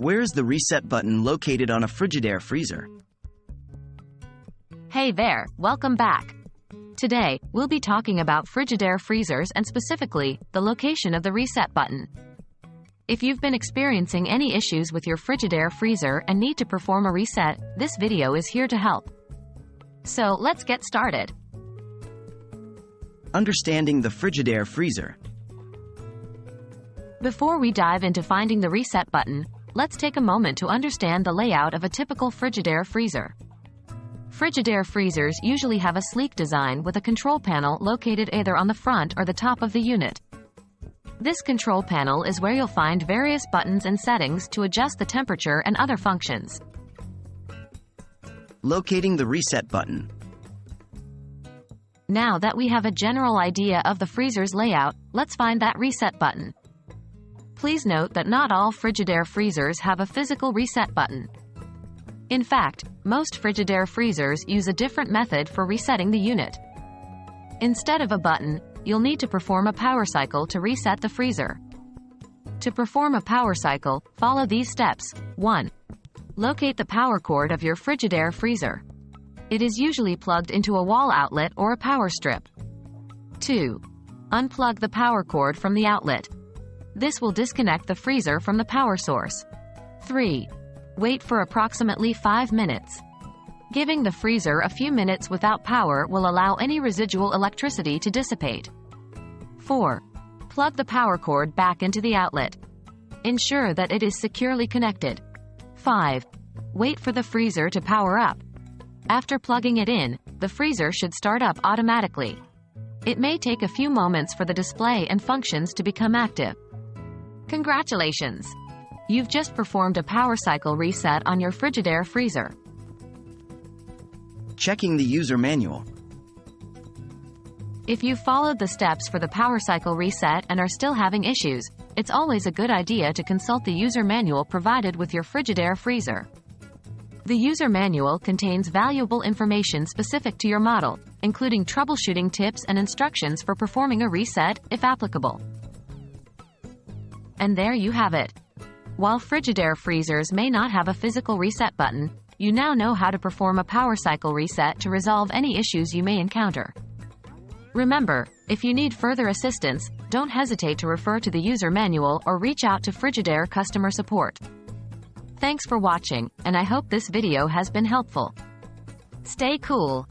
Where is the reset button located on a Frigidaire freezer? Hey there, welcome back. Today, we'll be talking about Frigidaire freezers and specifically, the location of the reset button. If you've been experiencing any issues with your Frigidaire freezer and need to perform a reset, this video is here to help. So, let's get started. Understanding the Frigidaire freezer. Before we dive into finding the reset button, let's take a moment to understand the layout of a typical Frigidaire freezer. Frigidaire freezers usually have a sleek design with a control panel located either on the front or the top of the unit. This control panel is where you'll find various buttons and settings to adjust the temperature and other functions. Locating the reset button. Now that we have a general idea of the freezer's layout, let's find that reset button. Please note that not all Frigidaire freezers have a physical reset button. In fact, most Frigidaire freezers use a different method for resetting the unit. Instead of a button, you'll need to perform a power cycle to reset the freezer. To perform a power cycle, follow these steps. 1. Locate the power cord of your Frigidaire freezer. It is usually plugged into a wall outlet or a power strip. 2. Unplug the power cord from the outlet. This will disconnect the freezer from the power source. 3. Wait for approximately 5 minutes. Giving the freezer a few minutes without power will allow any residual electricity to dissipate. 4. Plug the power cord back into the outlet. Ensure that it is securely connected. 5. Wait for the freezer to power up. After plugging it in, the freezer should start up automatically. It may take a few moments for the display and functions to become active. Congratulations! You've just performed a power cycle reset on your Frigidaire freezer. Checking the user manual. If you've followed the steps for the power cycle reset and are still having issues, it's always a good idea to consult the user manual provided with your Frigidaire freezer. The user manual contains valuable information specific to your model, including troubleshooting tips and instructions for performing a reset, if applicable. And there you have it. While Frigidaire freezers may not have a physical reset button, you now know how to perform a power cycle reset to resolve any issues you may encounter. Remember, if you need further assistance, don't hesitate to refer to the user manual or reach out to Frigidaire customer support. Thanks for watching, and I hope this video has been helpful. Stay cool.